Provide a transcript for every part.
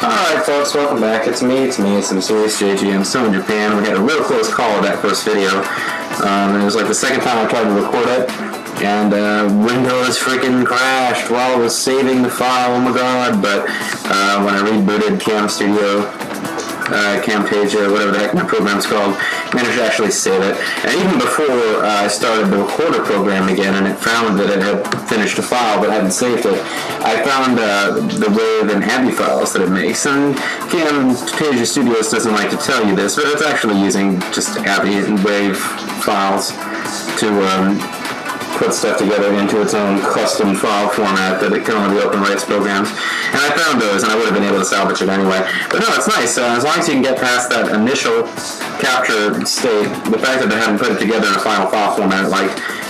Alright folks, welcome back. It's me, it's some serious JG. I'm still in Japan. We had a real close call with that first video. It was like the second time I tried to record it, and Windows freaking crashed while I was saving the file, oh my god. But when I rebooted Camtasia, whatever the heck my program's called, managed to actually save it. And even before I started the recorder program again and it found that it had finished a file but hadn't saved it, I found the WAV and ABI files that it makes. And Camtasia Studios doesn't like to tell you this, but it's actually using just ABI and WAV files to put stuff together into its own custom file format that it can only be open rights programs. And I found those, and I would have been able to salvage it anyway. But no, it's nice. As long as you can get past that initial capture state, the fact that they hadn't put it together in a final file format,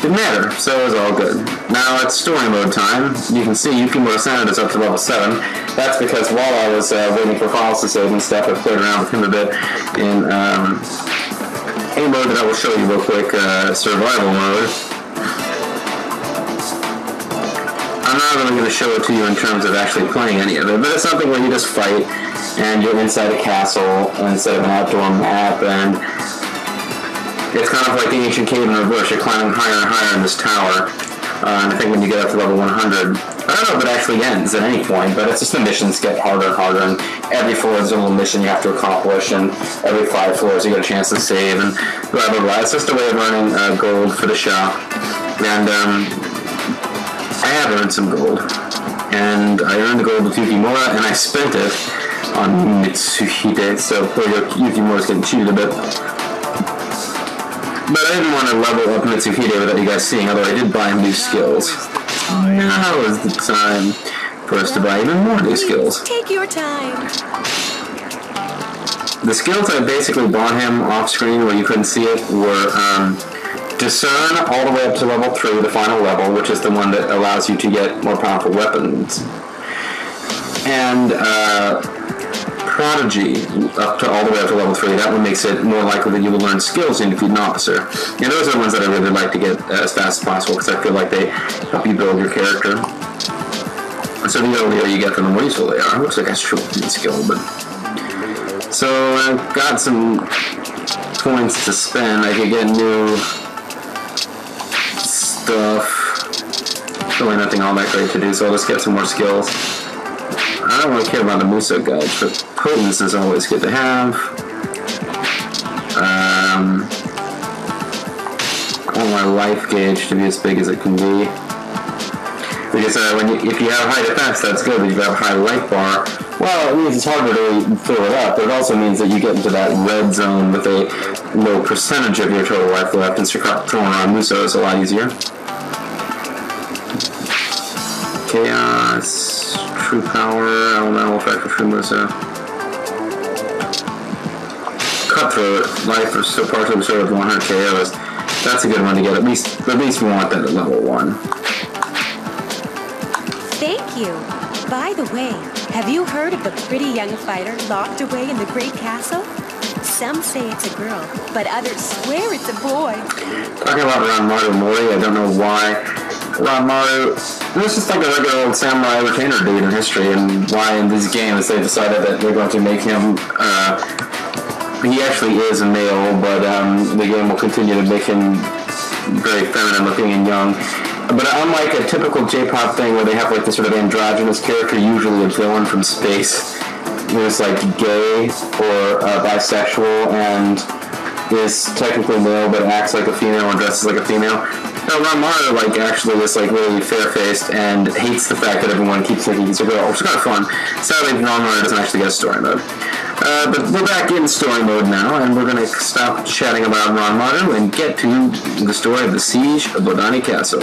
didn't matter. So it was all good. Now it's story mode time. You can see Yukimura Senate is up to level 7. That's because while I was waiting for files to save and stuff, I played around with him a bit in a mode that I will show you real quick, survival mode. I'm not really going to show it to you in terms of actually playing any of it, but it's something where you just fight, and you're inside a castle instead of an outdoor map, and it's kind of like the ancient cave in reverse. You're climbing higher and higher in this tower, and I think when you get up to level 100, I don't know if it actually ends at any point, but it's just the missions get harder and harder, and every floor is a little mission you have to accomplish, and every 5 floors you get a chance to save, and blah blah blah. It's just a way of earning gold for the shop, and I have earned some gold, and I earned the gold with Yukimura, and I spent it on Mitsuhide, so poor Yukimura's getting cheated a bit. But I didn't want to level up Mitsuhide without you guys seeing, although I did buy him new skills. Now is the time for us to buy even more new skills. Take your time. The skills I basically bought him off screen where you couldn't see it were Discern all the way up to level 3, the final level, which is the one that allows you to get more powerful weapons. And Prodigy up to all the way up to level 3. That one makes it more likely that you will learn skills in defeat an officer. And those are the ones that I really like to get as fast as possible because I feel like they help you build your character. So the earlier you get them, the more useful they are. Looks like I should need skill, but... So I've got some points to spend. I could get new stuff. Really nothing all that great to do, so I'll just get some more skills. I don't really care about the Muso gauge, but potence is always good to have. I want my life gauge to be as big as it can be. Because if you have high defense, that's good, but if you have a high life bar, well, it means it's harder to fill it up, but it also means that you get into that red zone with a low percentage of your total life left, and so throwing around Muso is a lot easier. Chaos, True Power, Elemental Effect for True Muso. Cutthroat, life is so partially restored with 100 KOs. That's a good one to get. At least we want that at level 1. Thank you. By the way, have you heard of the pretty young fighter locked away in the great castle? Some say it's a girl, but others swear it's a boy. Talking about Ranmaru Mori, I don't know why. Ranmaru, this is like a regular old samurai retainer dude in history, and why in these games they decided that they're going to make him, he actually is a male, but the game will continue to make him very feminine looking and young. But unlike a typical J-pop thing where they have like this sort of androgynous character, usually a villain from space, who's like gay or bisexual and is technically male but acts like a female and dresses like a female. Now Ranmaru actually is really fair-faced and hates the fact that everyone keeps thinking he's a girl, which is kind of fun. Sadly, Ranmaru doesn't actually get a story mode. But we're back in story mode now, and we're going to stop chatting about Ranmaru and get to the story of the Siege of Bodani Castle.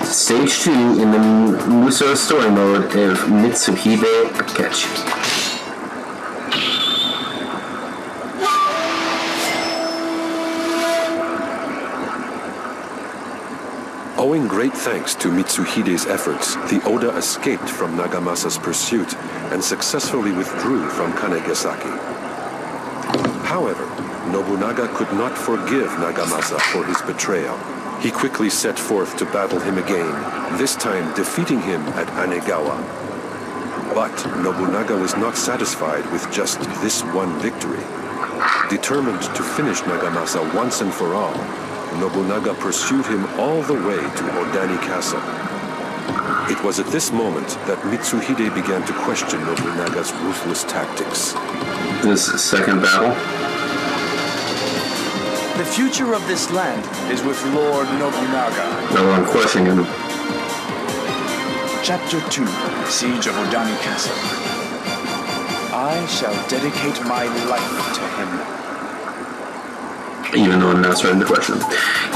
Stage 2 in the Muso story mode of Mitsuhide Akechi. Owing great thanks to Mitsuhide's efforts, the Oda escaped from Nagamasa's pursuit and successfully withdrew from Kanegasaki. However, Nobunaga could not forgive Nagamasa for his betrayal. He quickly set forth to battle him again, this time defeating him at Anegawa. But Nobunaga was not satisfied with just this one victory. Determined to finish Nagamasa once and for all, Nobunaga pursued him all the way to Odani Castle. It was at this moment that Mitsuhide began to question Nobunaga's ruthless tactics. This second battle. The future of this land is with Lord Nobunaga. No one questioning him. Chapter 2, Siege of Odani Castle. I shall dedicate my life to him. Even though I'm not starting to question him.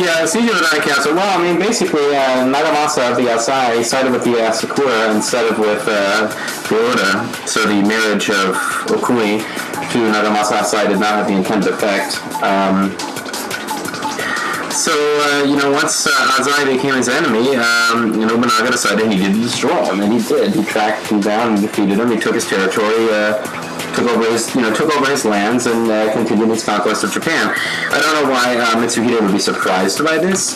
Yeah, Siege of Odani Castle. Well, I mean, basically, Nagamasa Azai sided with the Asakura instead of with the Oda. So the marriage of Okui to Nagamasa Azai did not have the intended effect. Once Azai became his enemy, Nobunaga decided he needed to destroy him, and he did. He tracked him down and defeated him. He took his territory, took over his lands, and continued his conquest of Japan. I don't know why Mitsuhide would be surprised by this,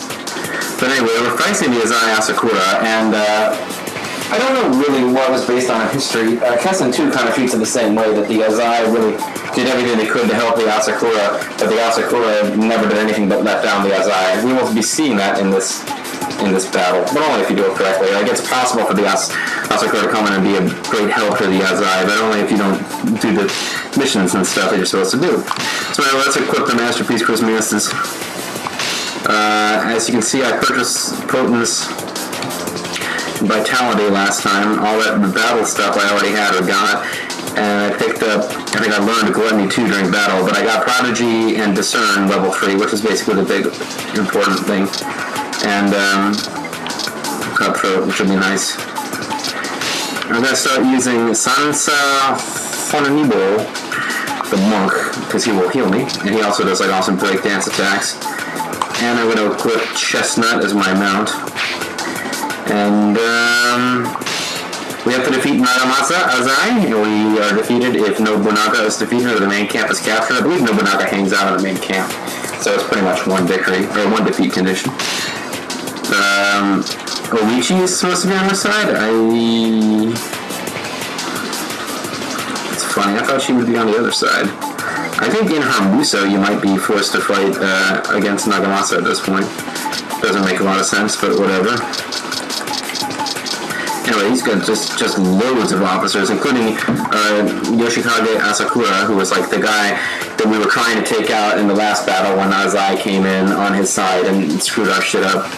but anyway, we're facing the Azai Asakura, and I don't know really what was based on history. Kessen 2 kind of treats it the same way, that the Azai really did everything they could to help the Asakura, but the Asakura never did anything but let down the Azai. We will be seeing that in this battle, but only if you do it correctly. Like, it's possible for the Asakura to come in and be a great help to the Azai, but only if you don't do the missions and stuff that you're supposed to do. So anyway, let's equip the Masterpiece Christmas. As you can see, I purchased Potence Vitality last time. All that the battle stuff I already had or got. And I picked up, I think I learned Gluttony 2 during battle, but I got Prodigy and Discern level 3, which is basically the big important thing. And Cutthroat, which would be nice. I'm going to start using Sansa Fonanibo, the monk, because he will heal me. And he also does like awesome breakdance attacks. And I'm going to equip Chestnut as my mount. And we have to defeat Nagamasa Azai. We are defeated if Nobunaga is defeated or the main camp is captured. I believe Nobunaga hangs out in the main camp. So it's pretty much one victory, or one defeat condition. Oichi is supposed to be on her side. It's funny, I thought she would be on the other side. I think in Hambuso you might be forced to fight against Nagamasa at this point. Doesn't make a lot of sense, but whatever. Anyway, he's got just loads of officers, including Yoshikage Asakura, who was like the guy that we were trying to take out in the last battle when Azai came in on his side and screwed our shit up.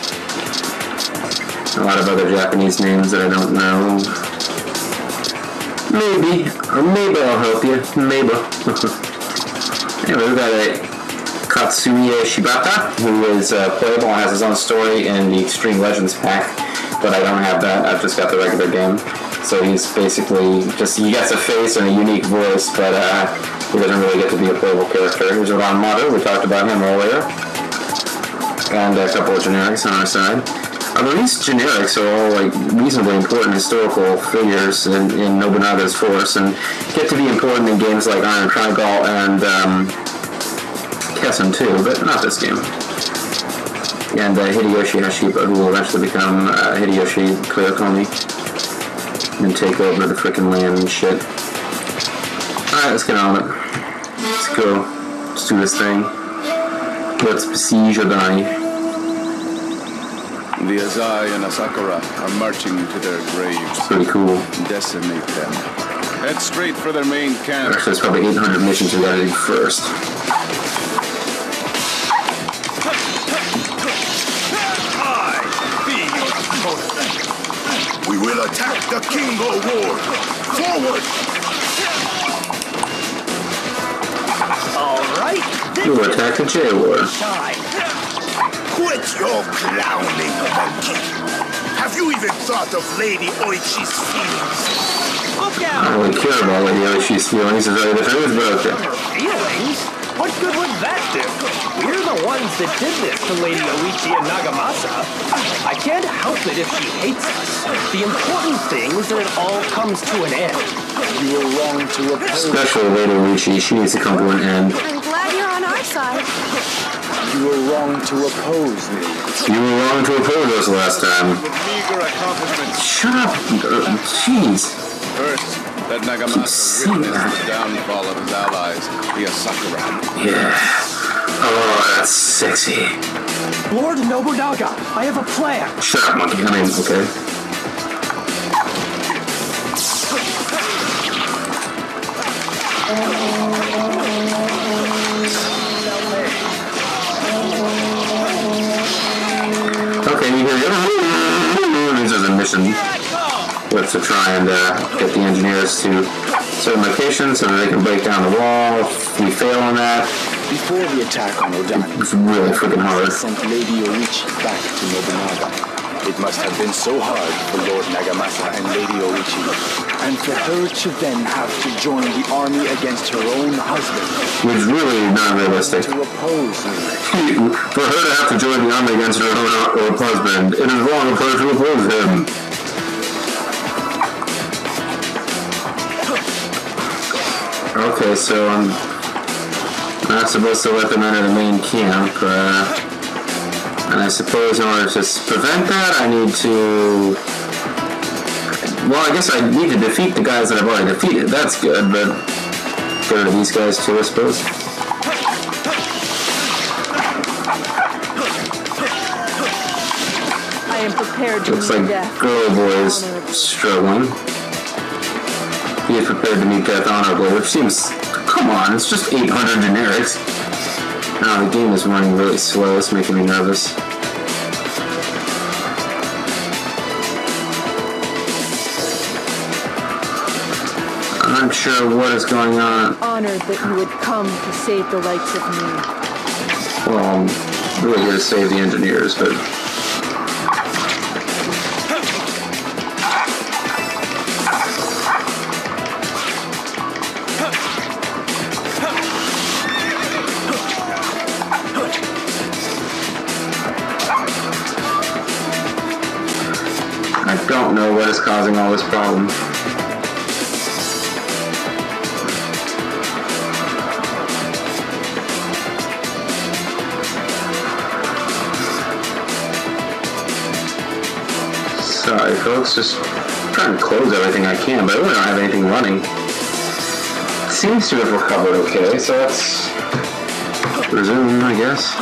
A lot of other Japanese names that I don't know. Maybe I'll help you. Maybe. Anyway, we got a Katsuie Shibata, who is playable and has his own story in the Extreme Legends pack. But I don't have that. I've just got the regular game. So he's basically just, he gets a face and a unique voice, but he doesn't really get to be a playable character. Here's Ranmaru, we talked about him earlier. And a couple of generics on our side. These generics are all like reasonably important historical figures in Nobunaga's force and get to be important in games like Iron Trigal and Kessen 2, but not this game. And Hideyoshi Hashiba, who will eventually become Hideyoshi Koyokomi and take over the frickin' land and shit. Alright, let's get on it. Let's go. Let's do this thing. Let's besiege Odani. The Azai and Asakura are marching to their graves. Pretty cool. Decimate them. Head straight for their main camp. Actually, there's probably 800 missions we gotta do first. We will attack the King of War! Forward! Alright, We'll attack the J-War. Quit your clowning, monkey! Have you even thought of Lady Oichi's feelings? Look I out! don't really care about Lady Oishi's feelings as I defend, but okay. Feelings? What good would that do? We're the ones that did this to Lady Oichi and Nagamasa. I can't help it if she hates us. The important thing is that it all comes to an end. You were wrong to oppose. Especially Lady Oichi, she needs to come to an end. I'm glad you're on our side. You were wrong to oppose me. You were wrong to oppose us last time. With meager accomplishments. Shut up! Jeez. First, let Nagamasa witness the downfall of his allies, the Asakura. Yeah. Oh, that's sexy. Lord Nobunaga, I have a plan. Shut up, monkey. I mean, okay. Okay, you hear this is a mission with to try and get the engineers to certain locations so that they can break down the wall. If we fail on that, Before the attack on Odani, it's really freaking hard. sent Lady Oichi back to Nobunaga. It must have been so hard for Lord Nagamasa and Lady Oichi, and for her to then have to join the army against her own husband. Which is really not realistic. To oppose me. For her to have to join the army against her own husband, it is wrong of her to oppose him. Okay, so I'm not supposed to let them enter the main camp, and I suppose in order to prevent that, I need to... Well, I guess I need to defeat the guys that I've already defeated. That's good, but go to these guys too, I suppose. I am prepared to Looks meet like death. Girl Boy is struggling. He is prepared to meet death honorably, which seems... Come on, it's just 800 generics. Now the game is running really slow, it's making me nervous. I'm not sure what is going on. Honored that you would come to save the likes of me. Well, I'm really here to save the engineers, but... I don't know what is causing all this problem. Sorry folks, just trying to close everything I can, but I really don't have anything running. It seems to have recovered okay, so let's resume, I guess.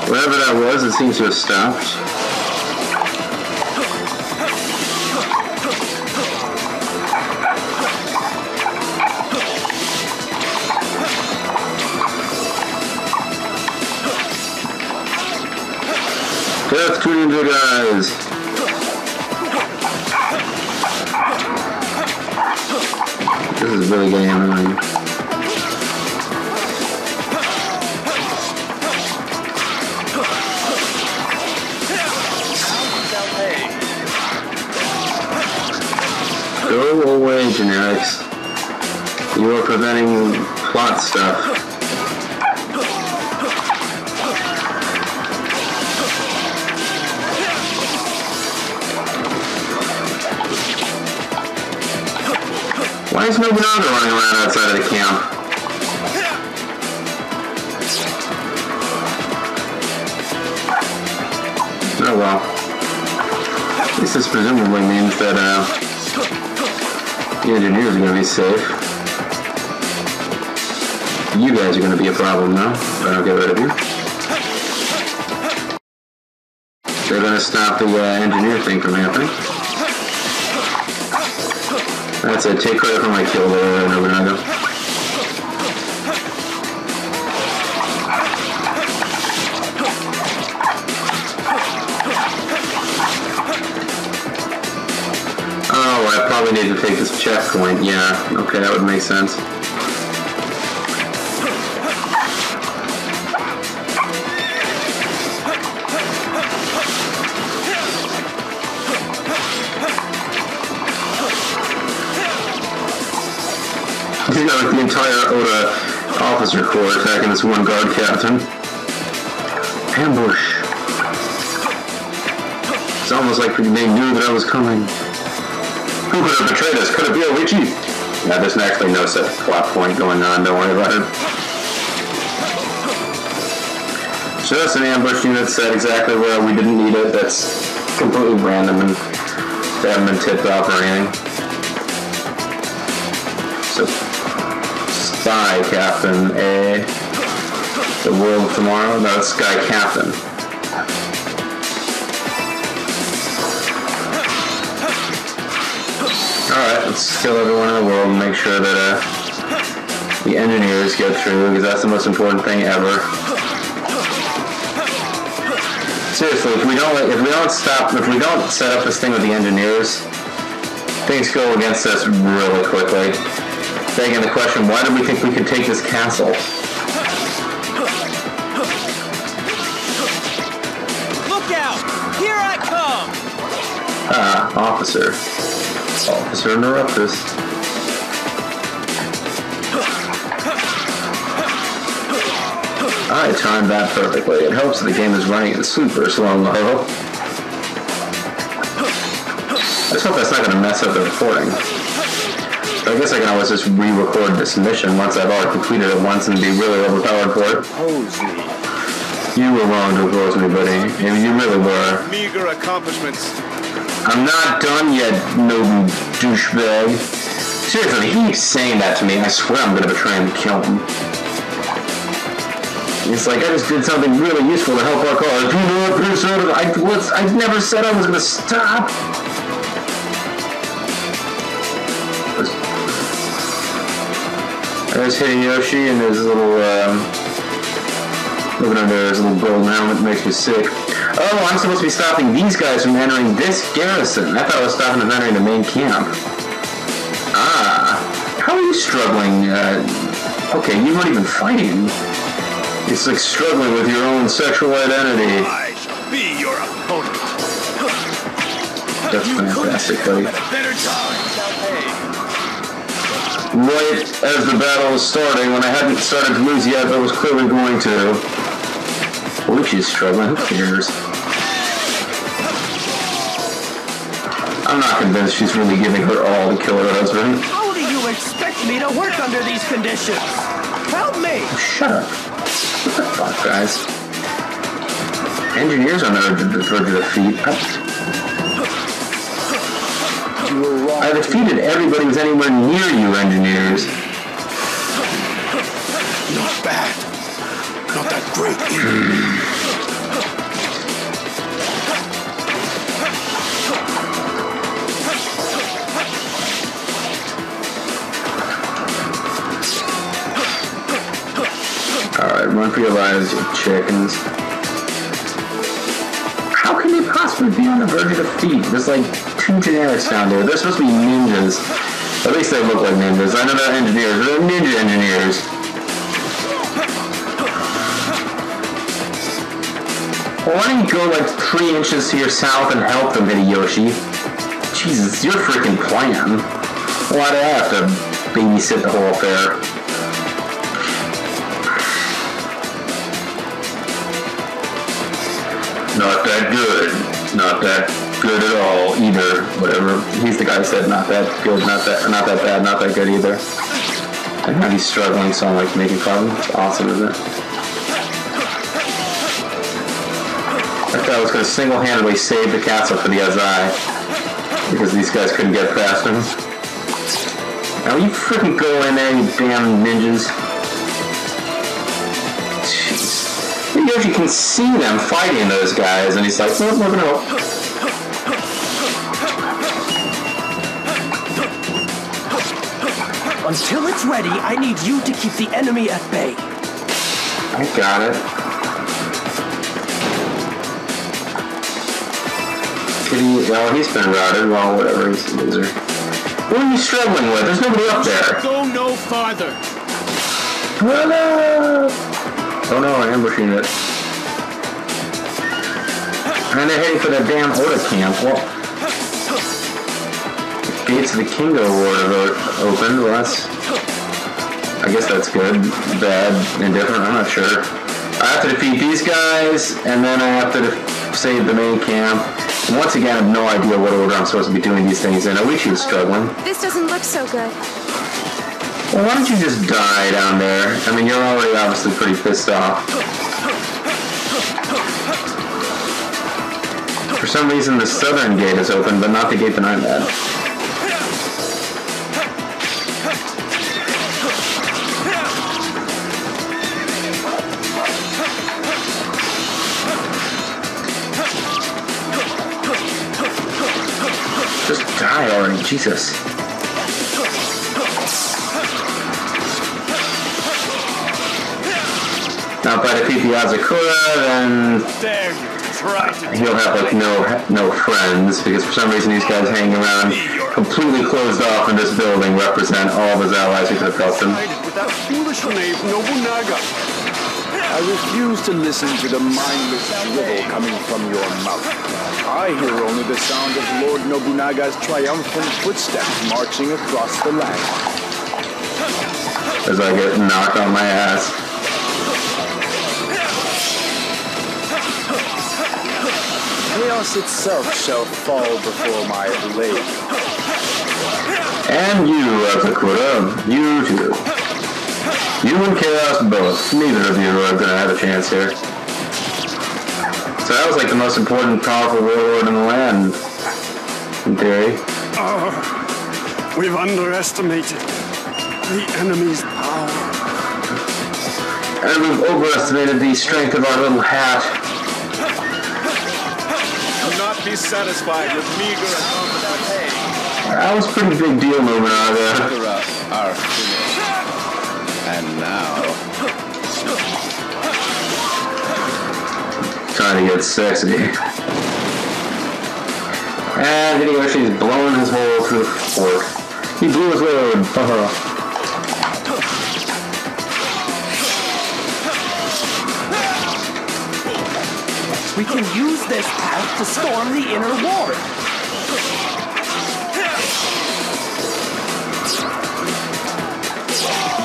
Whatever that was, it seems to have stopped. Death to ninja guys! This is really getting annoying. Go away, generics. You are preventing plot stuff. Why is Nobunaga running around outside of the camp? Oh well. At least this presumably means that the engineers are going to be safe. You guys are going to be a problem though, if I don't get rid of you. They're going to stop the engineer thing from happening. That's it, take credit for my kill there, Nobunaga. Oh, I probably need to take this checkpoint, yeah. Okay, that would make sense. You got like the entire Oda officer corps attacking this one guard captain. Ambush. It's almost like they knew that I was coming. Who could have betrayed us? Could it be Oichi? Yeah, there's actually no set plot point going on, don't worry about it. Just an ambush unit set exactly where we didn't need it. That's completely random and They haven't been tipped off or anything. So, Sky Captain, the World of Tomorrow? No, it's Sky Captain. Alright, let's kill everyone in the world and make sure that the engineers get through, because that's the most important thing ever. Seriously, if we don't set up this thing with the engineers, things go against us really quickly. Begging the question, why did we think we could take this castle? Look out! Here I come! Officer. Officer Interruptus. I timed that perfectly. It helps that the game is running in super slow-mo. I just hope that's not going to mess up the recording. So I guess I can always just re-record this mission once I've already completed it once and be really overpowered for it. Oppose me. You were wrong to oppose me, buddy. You really were. Meager accomplishments. I'm not done yet, noble douchebag. Seriously, he keeps saying that to me, and I swear I'm going to betray him and kill him. It's like, I just did something really useful to help our cause. Do not be sort of, I never said I was going to stop. There's Hideyoshi and his little, looking under his little golden helmet makes me sick. Oh, I'm supposed to be stopping these guys from entering this garrison. I thought I was stopping them entering the main camp. Ah, how are you struggling? Okay, you weren't even fighting. It's like struggling with your own sexual identity. I shall be your opponent. That's fantastic, buddy. Better time. Right as the battle was starting, when I hadn't started to lose yet, but was clearly going to. Luigi's struggling, who cares? I'm not convinced she's really giving her all to kill her husband. How do you expect me to work under these conditions? Help me! Shut up. What the fuck, guys? Engineers on the verge of defeat. I defeated everybody who's anywhere near you, engineers. Not bad. Not that great either. Alright, run for your lives, you chickens. How can they possibly be on the verge of defeat? There's like two generics down there. They're supposed to be ninjas. At least they look like ninjas. I know they're engineers. They're ninja engineers. Well, why don't you go like 3 inches to your south and help them, Hideyoshi? Jesus, it's your freaking plan. Why do I have to babysit the whole affair? Not that good. Not that good at all either. Whatever. He's the guy who said not that good, not that bad, not that good either. And now he's struggling, so I'm like making fun. It's awesome, isn't it? That guy was going to single-handedly save the castle for the Azai because these guys couldn't get past him. Now you freaking go in there, you damn ninjas. Yoshi can see them fighting those guys, and he's like, no, no. Until it's ready, I need you to keep the enemy at bay. I got it. Oh, he's been routed. Well, whatever, he's a loser. What are you struggling with? There's nobody up there. Go no farther. Oh no, I'm ambushing it. And they're heading for that damn Oda camp. Well, the gates of the Kingo Ward are opened. Well, I guess that's good, bad, indifferent, I'm not sure. I have to defeat these guys, and then I have to save the main camp. And once again, I have no idea what order I'm supposed to be doing these things in. I wish he was struggling. This doesn't look so good. Well, why don't you just die down there? I mean, you're already obviously pretty pissed off. For some reason the southern gate is open, but not the gate that I'm at. Just die already, Jesus. Now if I defeat the Azakura, then he'll have like no friends, because for some reason these guys hanging around completely closed off in this building represent all of his allies who could have helped him. With that foolish knave Nobunaga. I refuse to listen to the mindless drivel coming from your mouth. I hear only the sound of Lord Nobunaga's triumphant footsteps marching across the land. As I get knocked on my ass. Chaos itself shall fall before my blade. And you, Azakura, you too. You and Chaos both. Neither of you are going to have a chance here. So that was like the most important, powerful warlord in the land, in theory. We've underestimated the enemy's power. And we've overestimated the strength of our little hat. Do not be satisfied with meager and competent pay. That was a pretty big deal, Nobunaga. Are finished. And now... Trying to get sexy. And Hideyoshi's blowing his hole through the fort. He blew his load. We can use this path to storm the inner ward.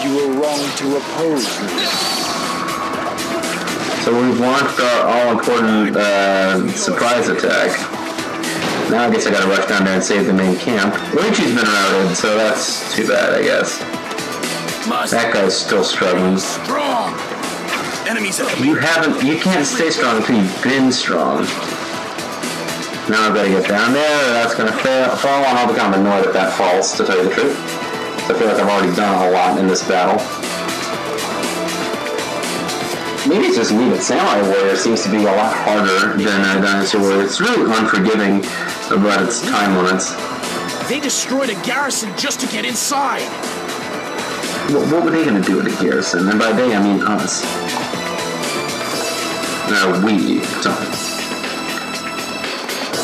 You were wrong to oppose me. So we've launched our all-important surprise attack. Now I guess I gotta rush down there and save the main camp. Luigi's been routed, so that's too bad, I guess. That guy's still struggling. Strong. Enemies are You can't stay strong until you've been strong. Now I've got to get down there, that's gonna fall, and I'll become annoyed if that falls, to tell you the truth. I feel like I've already done a lot in this battle. Maybe it's just me, but Samurai Warrior seems to be a lot harder than Dynasty Warrior. It's really unforgiving about its time limits. They destroyed a garrison just to get inside. What were they going to do with the garrison? And by they, I mean us. We.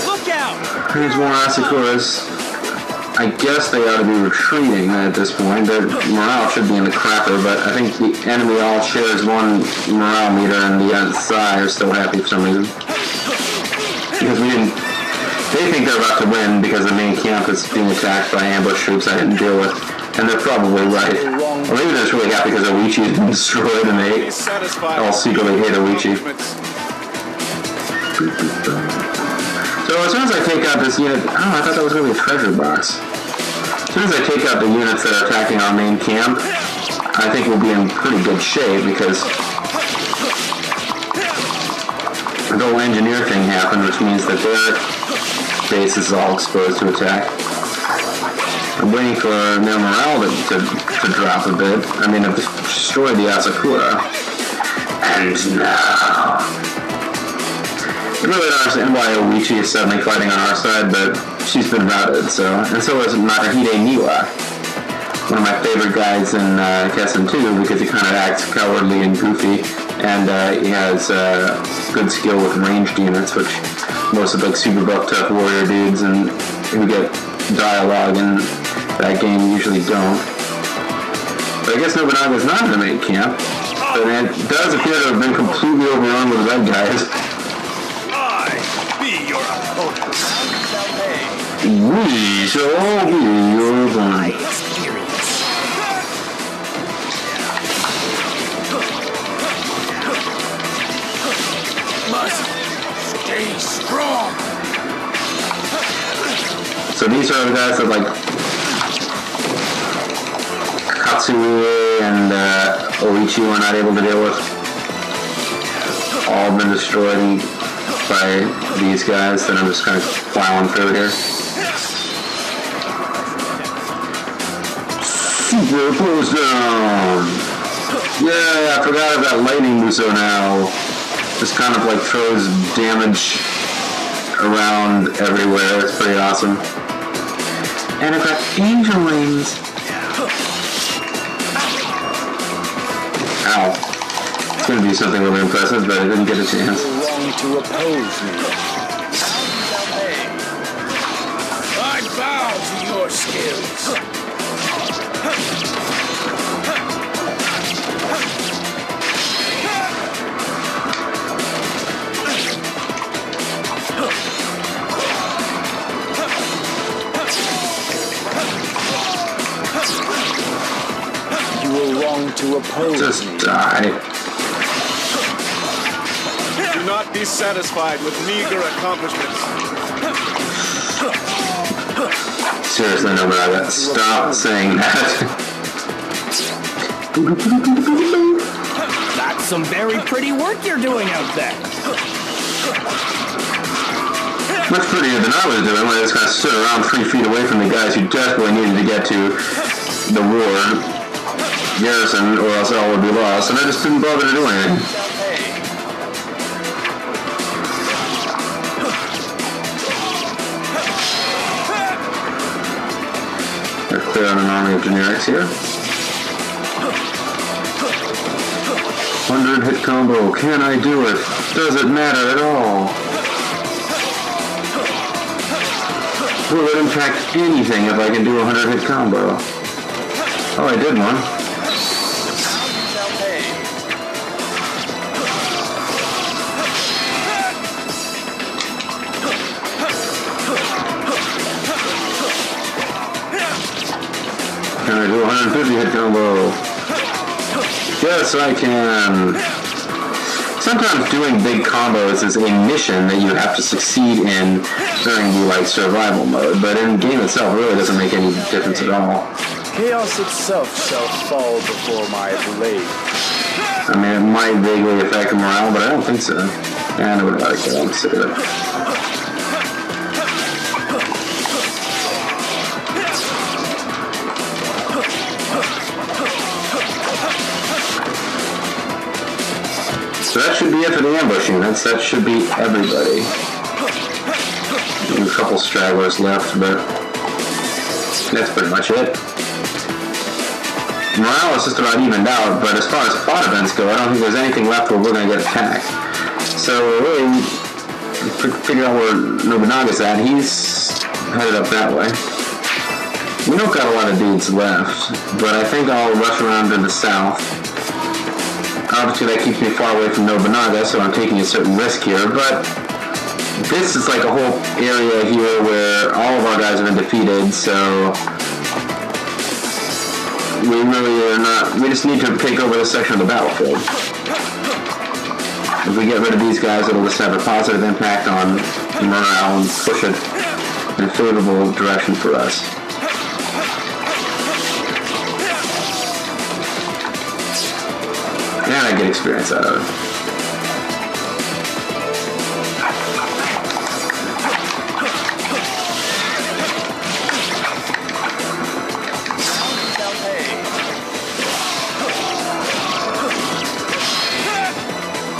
Look out! Here's more Asakuras. I guess they ought to be retreating at this point. Their morale should be in the crapper, but I think the enemy all shares one morale meter, and the Azai are still happy for some reason. Because they think they're about to win because the main camp is being attacked by ambush troops I didn't deal with. And they're probably right. Or maybe they're just really happy because Oichi's been destroyed and they all secretly hate Oichi. So as soon as I take out this unit, I thought that was going to be a treasure box. As soon as I take out the units that are attacking our main camp, I think we'll be in pretty good shape because the whole engineer thing happened, which means that their base is all exposed to attack. I'm waiting for their morale to drop a bit. I mean, I've destroyed the Asakura. And now... I really don't understand why Oichi is suddenly fighting on our side, but she's been routed, so... And so is Matahide Niwa, one of my favorite guys in Kessen 2, because he kind of acts cowardly and goofy, and he has good skill with ranged units, which most of the super buff tough warrior dudes and who get dialogue in that game usually don't. But I guess Nobunaga's not in the main camp, but it does appear to have been completely overrun with red guys. Your opponent. We shall all be your opponent. Must stay strong. So these are the guys that like Katsue and Oichi were not able to deal with. All been destroyed. by these guys that I'm just kind of plowing through here. Super close down! Yeah, I forgot about lightning Muso now. Just kind of like throws damage around everywhere. It's pretty awesome. And I've got angel wings. Ow. It's gonna be something really impressive, but I didn't get a chance. Wrong to oppose me. I bow to your skills. You were wrong to oppose Just me. die. Do not be satisfied with meager accomplishments. Seriously, Nagamasa, stop saying that. That's some very pretty work you're doing out there. Much prettier than I was doing when I just kind of stood around 3 feet away from the guys who desperately needed to get to the war garrison, or else all would be lost, and I just didn't bother to do anything. They're clear on an army of generics here. 100 hit combo. Can I do it? Does it matter at all? Will it impact anything if I can do a 100 hit combo? Oh, I did one. Can I do a 150 hit combo? Yes, I can. Sometimes doing big combos is a mission that you have to succeed in during the like survival mode, but in the game itself it really doesn't make any difference at all. Chaos itself shall fall before my blade. I mean, it might vaguely affect morale, but I don't think so. Yeah, nobody likes it. I'm sick of it. So that should be it for the ambush units. That should be everybody. A couple stragglers left, but that's pretty much it. Morale is just about evened out, but as far as plot events go, I don't think there's anything left where we're going to get attacked. So really, figure out where Nobunaga's at. He's headed up that way. We don't got a lot of dudes left, but I think I'll rush around to the south. Obviously that keeps me far away from Nobunaga, so I'm taking a certain risk here, but this is like a whole area here where all of our guys have been defeated, so we really are not, we just need to take over this section of the battlefield. If we get rid of these guys, it'll just have a positive impact on morale and push it in a favorable direction for us. And I get experience out of it.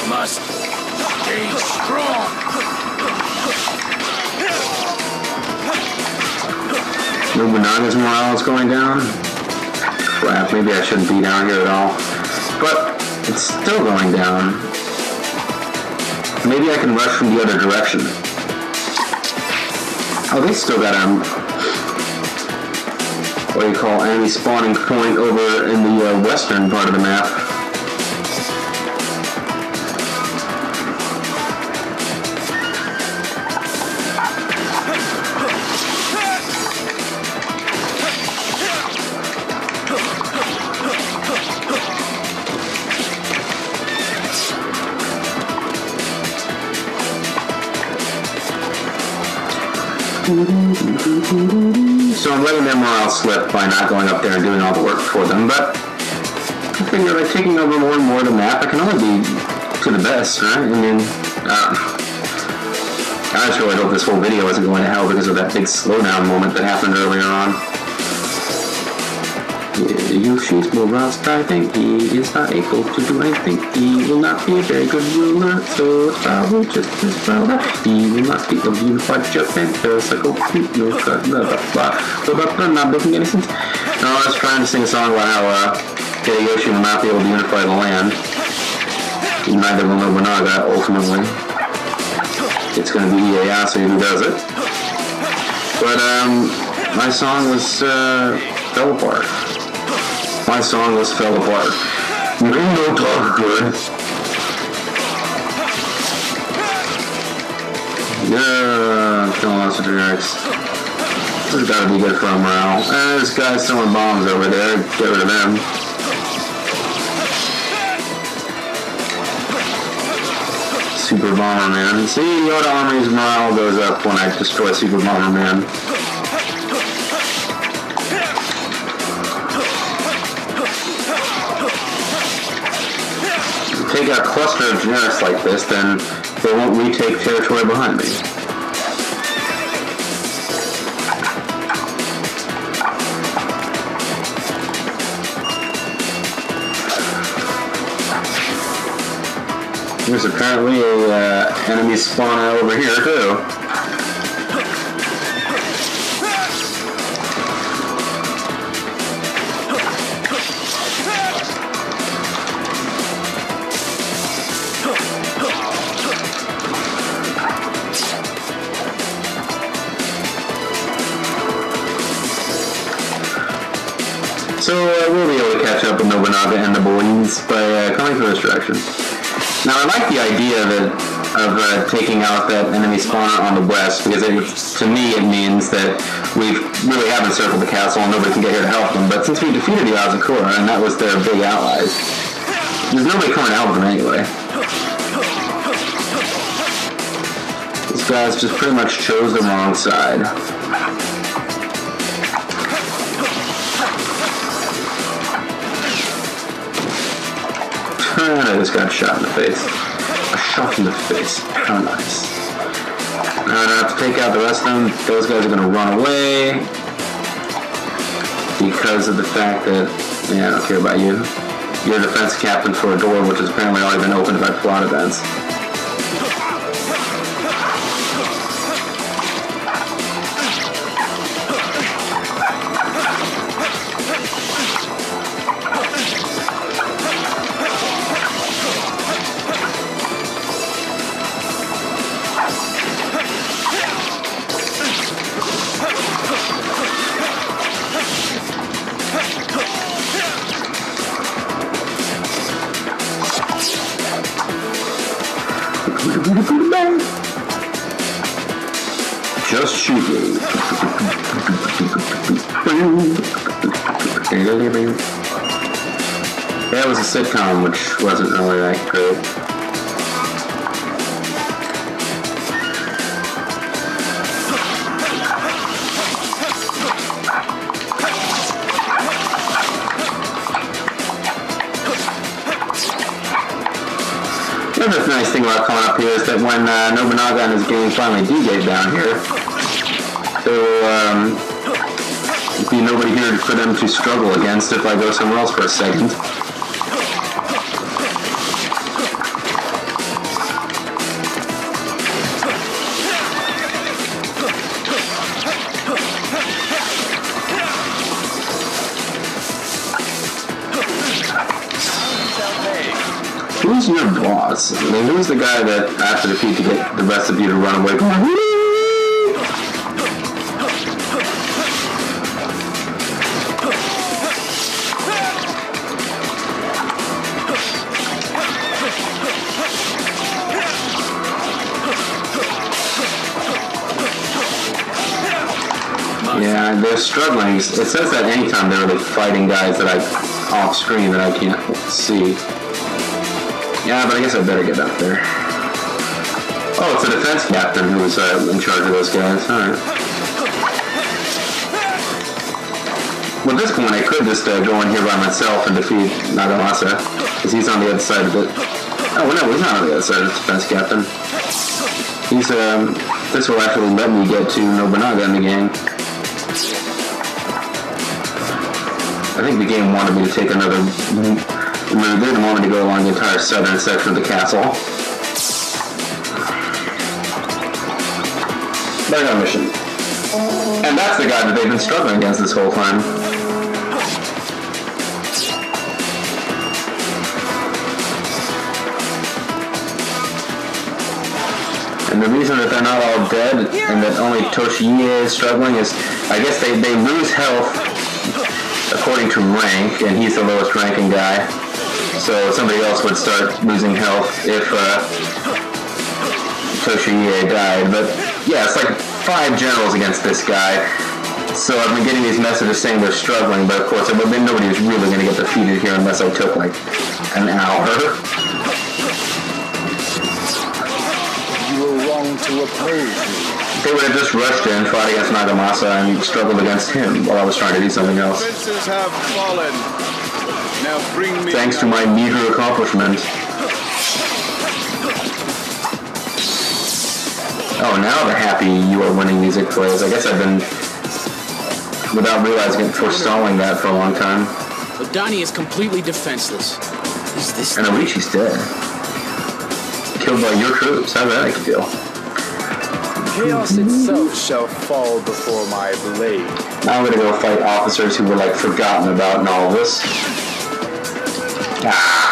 Must stay strong. Nobunaga's morale is going down. Crap, maybe I shouldn't be down here at all. But it's still going down. Maybe I can rush from the other direction. Oh, they still got what do you call enemy spawning point over in the western part of the map. So I'm letting their morale slip by not going up there and doing all the work for them, but I figure by taking over more and more of the map, I can only be to the best, right? I mean, I just really hope this whole video isn't going to hell because of that big slowdown moment that happened earlier on. Yoshi's morale striving, he is not able to do anything. He will not be a very good ruler, so it's probably just as well that he will not be a unified Japan. There's like a no cut, blah blah blah, not making any sense. No, I was trying to sing a song about how Hideyoshi will not be able to unify the land. Neither will Nobunaga, ultimately. It's going to be Ieyasu who does it. But, my song was, fell apart. My song was fell apart. You don't talk good. Yeah, killing lots of generics. This has got to be good for our morale. And this guy's throwing bombs over there. Get rid of them. Super Bomberman. See, Yoda Army's morale goes up when I destroy Super Bomberman. Take a cluster of generics like this, then they won't retake territory behind me. There's apparently a enemy spawner over here too. So we'll be able to catch up with Nobunaga and the boys by coming from this direction. Now, I like the idea of taking out that enemy spawner on the west, because to me it means that we really haven't circled the castle and nobody can get here to help them. But since we defeated the Azakura, and that was their big allies, there's nobody coming to help them anyway. These guys just pretty much chose the wrong side. And I just got shot in the face. A shot in the face. How nice. Now I don't have to take out the rest of them. Those guys are going to run away because of the fact that, yeah, I don't care about you. You're a defense captain for a door which has apparently already been opened by plot events. Just shoot me. That was a sitcom, which wasn't really that great. The other nice thing about coming up here is that when Nobunaga and his gang finally do get down here, there will be nobody here for them to struggle against if I go somewhere else for a second. Who's your boss? I mean, who's the guy that I have to defeat to get the rest of you to run away? Yeah, they're struggling. It says that anytime they're really fighting guys that off screen that I can't see. Yeah, but I guess I better get up there. Oh, it's a defense captain who was in charge of those guys. Alright. Well, at this point, I could just go in here by myself and defeat Nagamasa, because he's on the other side of it. Oh, no, he's not on the other side of the defense captain. He's this will actually let me get to Nobunaga in the game. I think the game wanted me to take another route. They didn't want me to go along the entire southern section of the castle. But I got a mission. And that's the guy that they've been struggling against this whole time. And the reason that they're not all dead and that only Toshiie is struggling is, I guess they lose health according to rank, and he's the lowest ranking guy. So somebody else would start losing health if Toshiie died. But yeah, it's like 5 generals against this guy. So I've been getting these messages saying they're struggling, but of course nobody was really going to get defeated here unless I took like an hour. You were wrong to oppose me. They would have just rushed in, fought against Nagamasa, and struggled against him while I was trying to do something else. Princes have fallen. Now bring me. Thanks to my meager accomplishment. Oh, now the happy you are winning music plays. I guess I've been, without realizing it, forestalling that for a long time. Odani is completely defenseless. Is this? And Oichi's dead. Killed by your troops. How did that make you feel? Chaos itself shall fall before my blade. Now I'm gonna go fight officers who were like forgotten about in all this. Ah.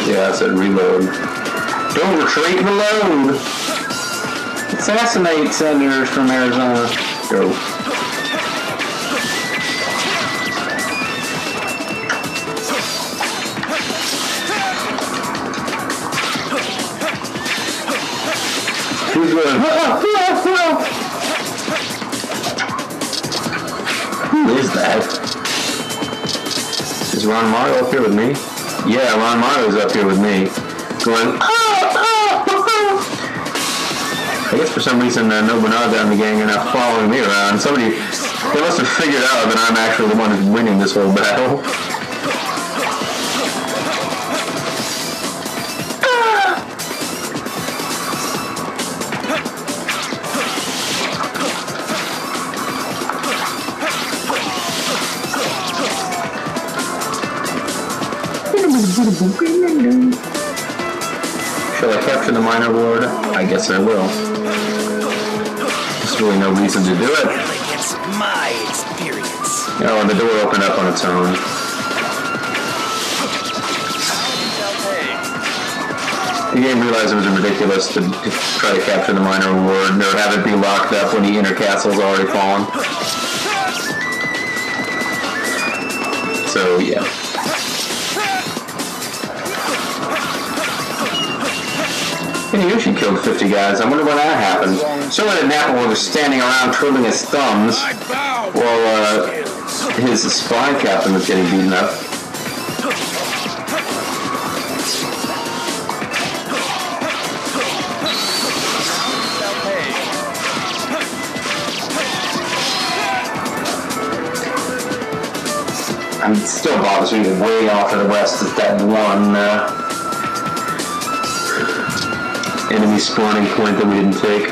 Yeah, I said reload. Don't retreat, reload! Assassinate senators from Arizona. Go. Who's going? Who is that? Is Ron Mario up here with me? Yeah, Ron Mario's up here with me. Going, I guess for some reason Nobunaga and the gang are now following me around. They must have figured out that I'm actually the one who's winning this whole battle. Shall I capture the minor ward? I guess I will. There's really no reason to do it. It's my experience. Oh, and the door opened up on its own. The game realized it was ridiculous to try to capture the minor ward or have it be locked up when the inner castle's already fallen. So, yeah. Hideyoshi killed 50 guys. I wonder when that happened. Someone at Napa was standing around twiddling his thumbs while his spy captain was getting beaten up. I'm still bothers me that way off to the west is that one enemy spawning point that we didn't take.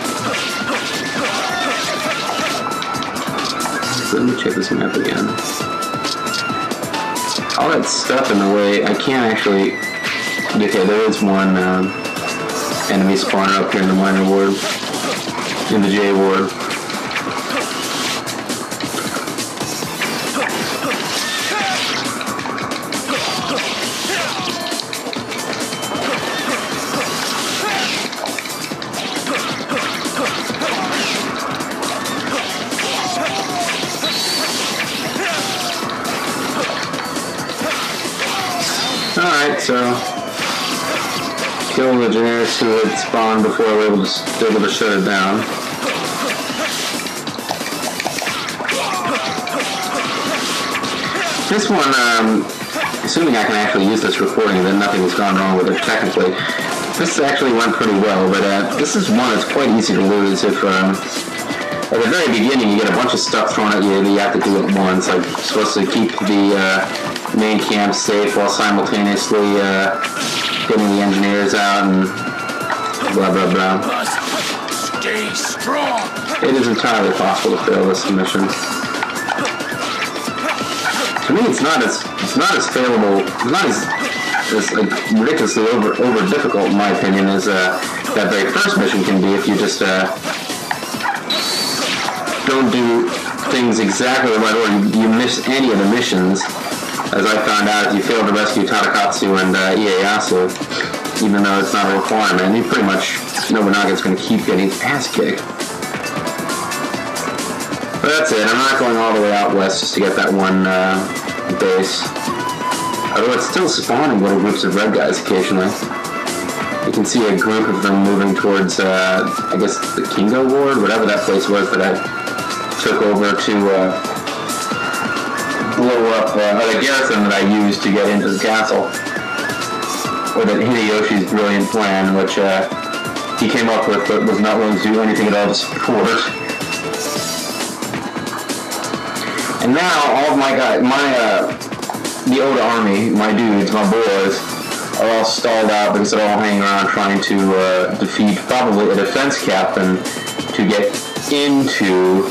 So let me check this map again. All that stuff in the way, I can't actually... Okay, there is one enemy spawner up here in the minor ward. In the J ward. Alright, so kill the generics who had spawned before we were able to shut it down. This one, assuming I can actually use this recording and that nothing has gone wrong with it technically, this actually went pretty well, but this is one that's quite easy to lose if, at the very beginning you get a bunch of stuff thrown at you that you have to do at once, like supposed to keep the main camp safe while simultaneously getting the engineers out and blah blah blah. Stay strong. It is entirely possible to fail this mission. To me, it's not as failable. It's not as like ridiculously over difficult, in my opinion, as that very first mission can be if you just don't do things exactly the right order. You miss any of the missions. As I found out, if you fail to rescue Tadakatsu and Ieyasu, even though it's not a requirement, you pretty much Nobunaga's going to keep getting his ass kicked. But that's it. I'm not going all the way out west just to get that one base. Although it's still spawning little groups of red guys occasionally. You can see a group of them moving towards, I guess, the Kingo Ward, whatever that place was that I took over to blow up, or the garrison that I used to get into the castle. Or that Hideyoshi's brilliant plan, which he came up with, but was not willing to do anything at all to support. And now all of the Oda army, my dudes, my boys, are all stalled out because they're all hanging around trying to defeat probably a defense captain to get into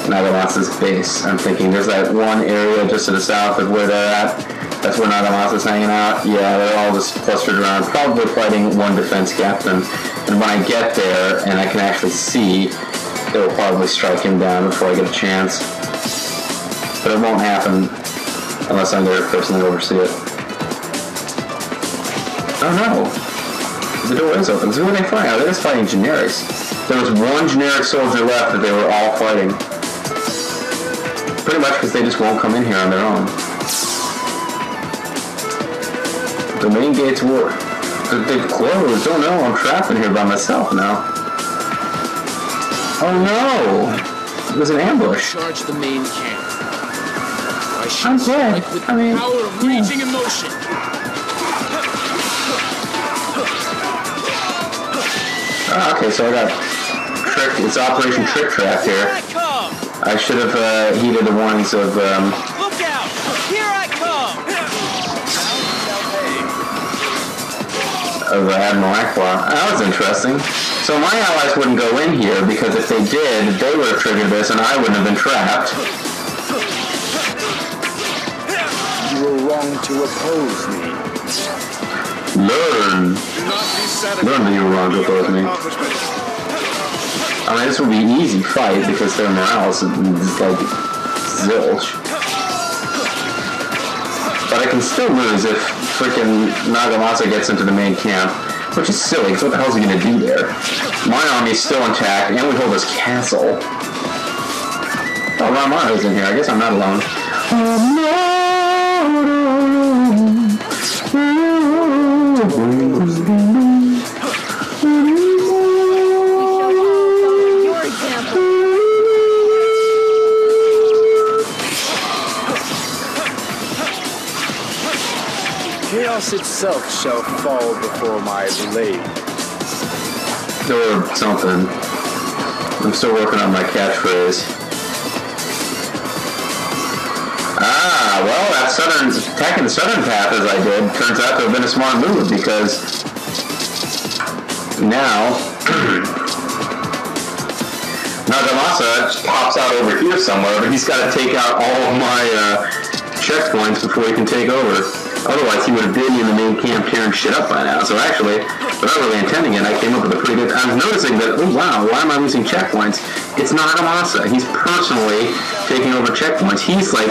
Nagamasa's base. I'm thinking there's that one area just to the south of where they're at. That's where Nagamasa's hanging out. Yeah, they're all just clustered around, probably fighting one defense captain. And when I get there and I can actually see, they will probably strike him down before I get a chance. But it won't happen unless I'm there to personally oversee it. Oh no! The door is open. So who are they fighting? They're just fighting generics. There was one generic soldier left that they were all fighting. Pretty much because they just won't come in here on their own. The main gates were... They've closed. Oh no, I'm trapped in here by myself now. Oh no! It was an ambush. Charge the main camp. I'm dead. With the power of raging emotion. Okay, so I got trick. It's Operation Trick Track here. I should have heeded the warnings of Look out! Here I come! of Admiral Aqua. That was interesting. So my allies wouldn't go in here because if they did, they would have triggered this and I wouldn't have been trapped. You were wrong to oppose me. Learn that you were wrong to oppose me. I mean, this would be an easy fight because their morale is like zilch. But I can still lose if freaking Nagamasa gets into the main camp, which is silly, because what the hell is he going to do there? My army is still intact, and we hold this castle. Oh, Ramaro's in here. I guess I'm not alone. Chaos itself shall fall before my blade. Or something. I'm still working on my catchphrase. Ah, well, that attacking the southern path as I did turns out to have been a smart move because now Nagamasa pops out over here somewhere, but he's got to take out all of my checkpoints before he can take over. Otherwise, he would have been in the main camp tearing shit up by now. So actually, without really intending it, I came up with a pretty good... I'm noticing that, oh wow, why am I losing checkpoints? It's Nagamasa. He's personally taking over checkpoints. He's like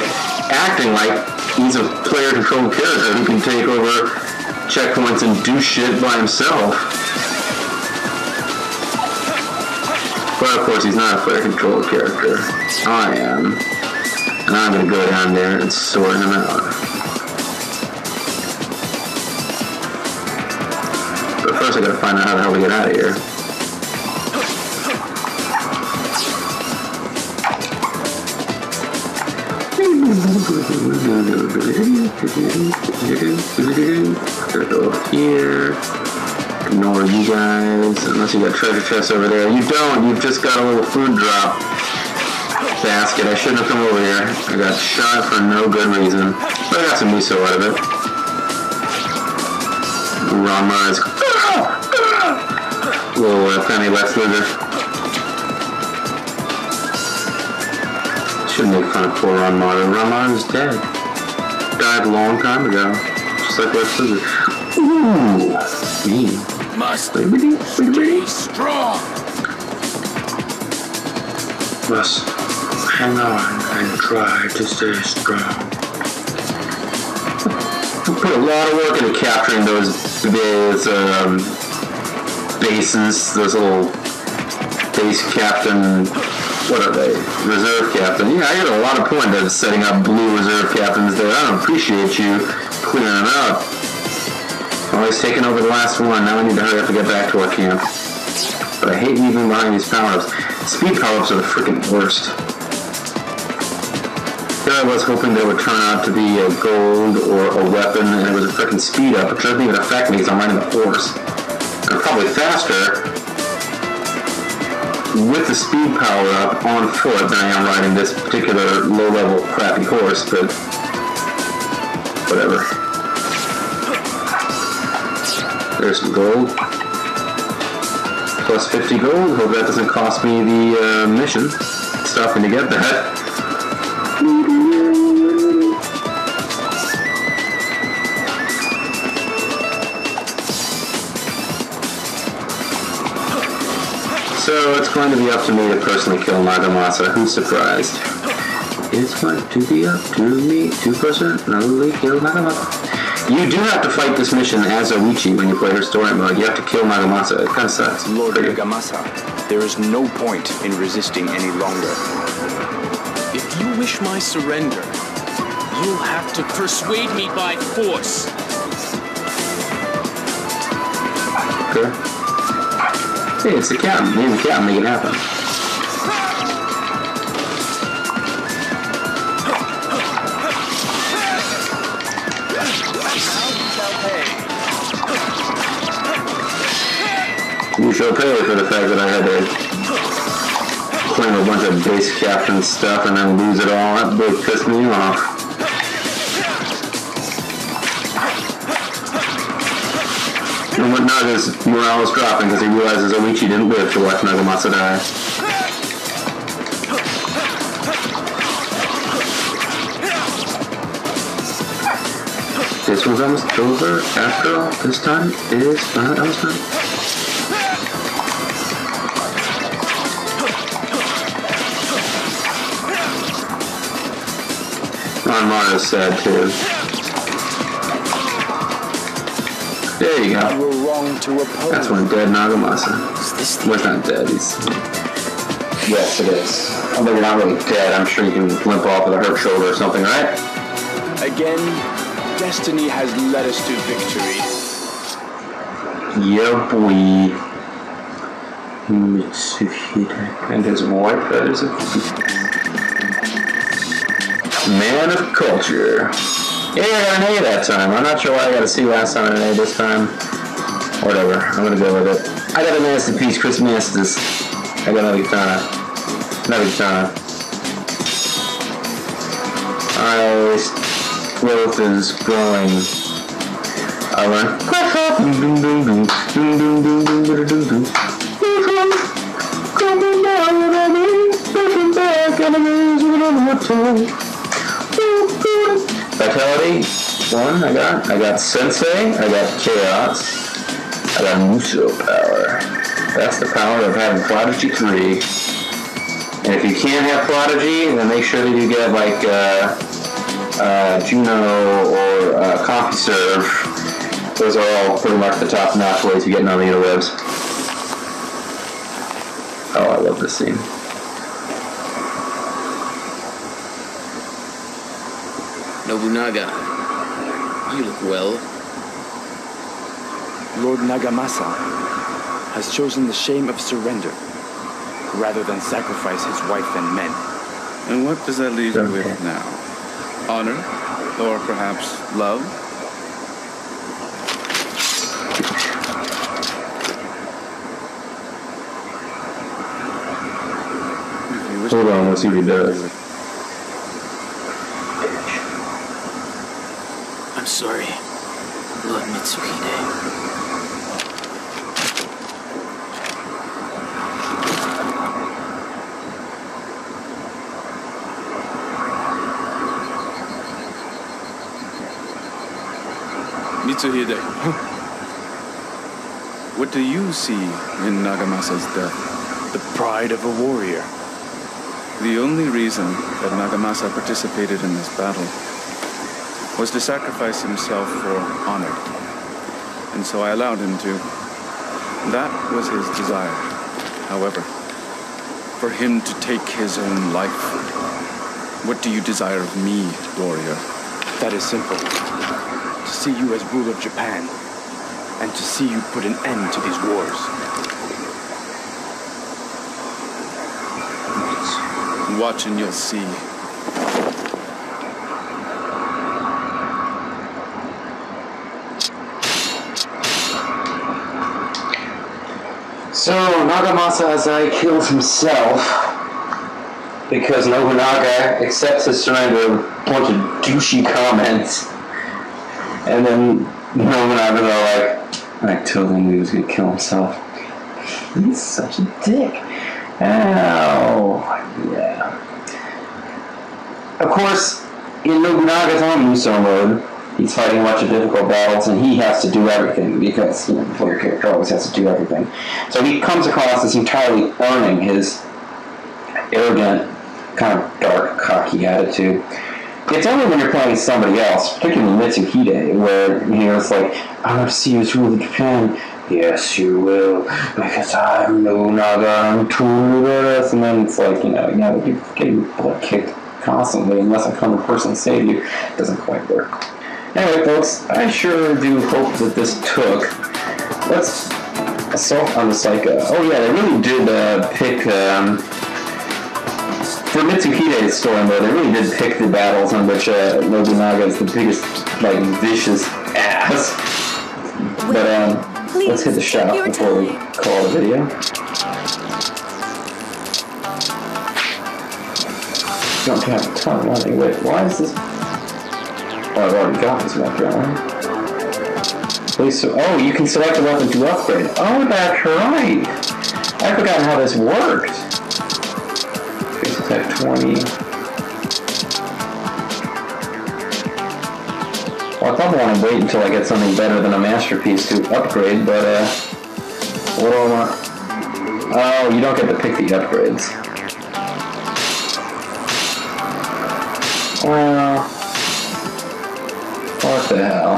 acting like he's a player-controlled character who can take over checkpoints and do shit by himself. But of course, he's not a player-controlled character. I am. And I'm going to go down there and sort him out. But first I gotta find out how the hell to get out of here. Gotta go up here. Ignore you guys, unless you got treasure chests over there. You don't, you've just got a little food drop. basket. I shouldn't have come over here. I got shot for no good reason. But I got some miso out of it. Ranma is... Little penny Lex Luger. Shouldn't make fun of poor Ranma. Ranma is dead. Died a long time ago. Just like Lex Luger. Ooh! Me. Must stay strong. Must hang on and try to stay strong. We put a lot of work into capturing those bases, those little base captain, what are they? Reserve captain. Yeah, I got a lot of point into setting up blue reserve captains there. I don't appreciate you clearing them out. Always taking over the last one. Now I need to hurry up to get back to our camp. But I hate leaving behind these power-ups. Speed power-ups are the freaking worst. There I was hoping they would turn out to be a gold or a weapon, and it was a freaking speed up. It doesn't even affect me because I'm riding the horse. I'm probably faster with the speed power-up on foot than I am riding this particular low-level crappy horse, but whatever. There's some gold. Plus 50 gold. Hope that doesn't cost me the mission. Stopping to get that. So it's going to be up to me to personally kill Nagamasa. Who's surprised? It's going to be up to me to personally kill Nagamasa. You do have to fight this mission as Oichi when you play her story mode. You have to kill Nagamasa. It kind of sucks. Lord Nagamasa, there is no point in resisting any longer. If you wish my surrender, you'll have to persuade me by force. Okay. Hey, it's the captain. Me and the captain make it happen. You shall pay for the fact that I had to claim a bunch of base captain stuff and then lose it all. That both pissed me off. And what Naga's morale is dropping because he realizes Oichi didn't live to watch Nagamasa die. This one's almost over. After all, this time is not almost done. Mario's sad too. There you go. You were wrong to oppose. That's one dead Nagamasa. Well, he's not dead. He's... Yes, it is. Although you're not really dead, I'm sure you can limp off with a hurt shoulder or something, right? Again, destiny has led us to victory. Yeah, boy. Mitsuhide and his white feathers of Man of Culture. Yeah, I got an A that time. I'm not sure why I got a C last time and an A this time. Whatever, I'm gonna go with it. I got a masterpiece, Chris Masters. I got another katana. Alright, growth is growing. I run. Coming down with enemies, pushing back enemies with another toe. Vitality, 1 I got Sensei, I got Chaos, I got Muso power. That's the power of having Prodigy 3. And if you can't have Prodigy, then make sure that you get like Juno or CompuServe. Those are all pretty much the top-notch ways of getting on the interwebs. Oh, I love this scene. Nobunaga, you look well. Lord Nagamasa has chosen the shame of surrender rather than sacrifice his wife and men. And what does that leave you with now? Honor? Or perhaps love? Hold on, let's see what he does. I'm sorry, Lord Mitsuhide. Mitsuhide, what do you see in Nagamasa's death? The pride of a warrior. The only reason that Nagamasa participated in this battle was to sacrifice himself for honor. And so I allowed him to. That was his desire. However, for him to take his own life, what do you desire of me, warrior? That is simple. To see you as ruler of Japan, and to see you put an end to these wars. Watch and you'll see. So, Nagamasa Azai kills himself because Nobunaga accepts his surrender with a bunch of douchey comments. And then Nobunaga's all like, I told him he was going to kill himself. He's such a dick. Oh, yeah. Of course, in Nobunaga's own Muso mode, he's fighting a bunch of difficult battles, and he has to do everything, because, you know, the player character always has to do everything. So he comes across as entirely earning his arrogant, kind of dark, cocky attitude. It's only when you're playing somebody else, particularly Mitsuhide, where, you know, it's like, I'm going to see you as ruler of Japan. Yes, you will, because I'm Nobunaga, I'm totally this. And then it's like, you know, you're getting your butt kicked constantly unless I come in person and save you. It doesn't quite work. Anyway, folks, I sure do hope that this took. Let's assault on the Psycho. Oh yeah, they really did pick, for Mitsuhide's story mode, they really did pick the battles on which Nobunaga is the biggest, like, vicious ass. But, let's hit the shop before we call the video. Don't have a ton of money. Wait, why is this? Oh, I've already got this map, right? Please, so, oh, you can select a weapon to upgrade. Oh, that's right. I forgot how this worked. Base attack 20. Well, I probably want to wait until I get something better than a masterpiece to upgrade, but, what do I want? Oh, you don't get to pick the upgrades. Well, what the hell?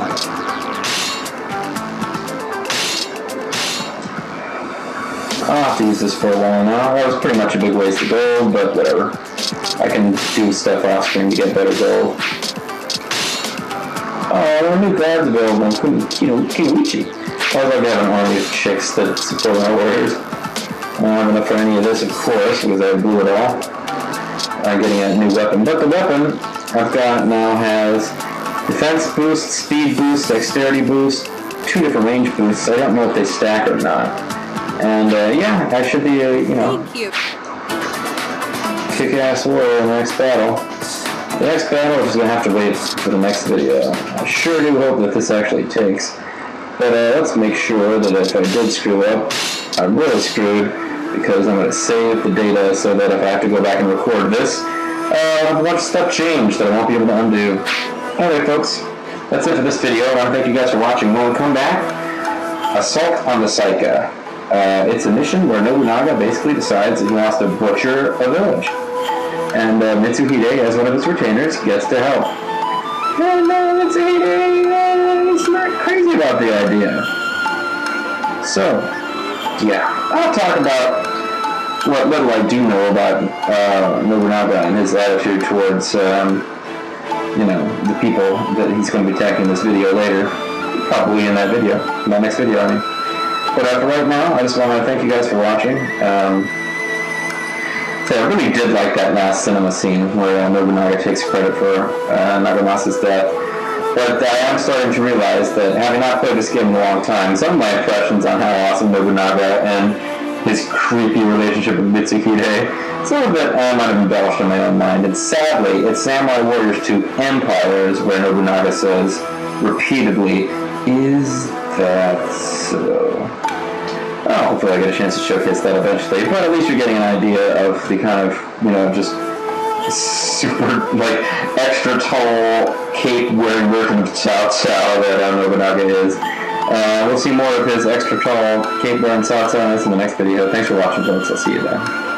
I'll have to use this for a while now. That was pretty much a big waste of gold, but whatever. I can do stuff off screen to get better gold. Oh, there are new guards available in Kinoichi. I'd like to have an army of chicks that support my warriors. I don't have enough for any of this, of course, because I blew it all. I'm getting a new weapon. But the weapon I've got now has defense boost, speed boost, dexterity boost, 2 different range boosts. I don't know if they stack or not. And, yeah, I should be, you know, kick-ass warrior in the next battle. The next battle, I'm just going to have to wait for the next video. I sure do hope that this actually takes. But let's make sure that if I did screw up, I'm really screwed, because I'm going to save the data so that if I have to go back and record this, I'll have a bunch of stuff changed that I won't be able to undo. Alright, folks, that's it for this video. I want to thank you guys for watching. When we come back, Assault on the Psycho. It's a mission where Nobunaga basically decides that he wants to butcher a village. And Mitsuhide, as one of his retainers, gets to help. And Mitsuhide is not crazy about the idea. So, yeah, I'll talk about what little I do know about Nobunaga and his attitude towards, you know, the people that he's going to be attacking in this video later. Probably in that video. My next video, I mean. But for right now, I just want to thank you guys for watching. So I really did like that last cinema scene where Nobunaga takes credit for Nagamasa's death. But I am starting to realize that, having not played this game in a long time, some of my impressions on how awesome Nobunaga and his creepy relationship with Mitsuhide. It's a little bit, I might have embellished in my own mind, and sadly, it's Samurai Warriors 2 Empires where Nobunaga says repeatedly, "Is that so?" Oh, hopefully I get a chance to showcase that eventually, but at least you're getting an idea of the kind of, just super, extra tall, cape-wearing version of Cao Cao that Nobunaga is. We'll see more of his extra tall, cape-wearing Cao Cao in the next video. Thanks for watching, folks. I'll see you then.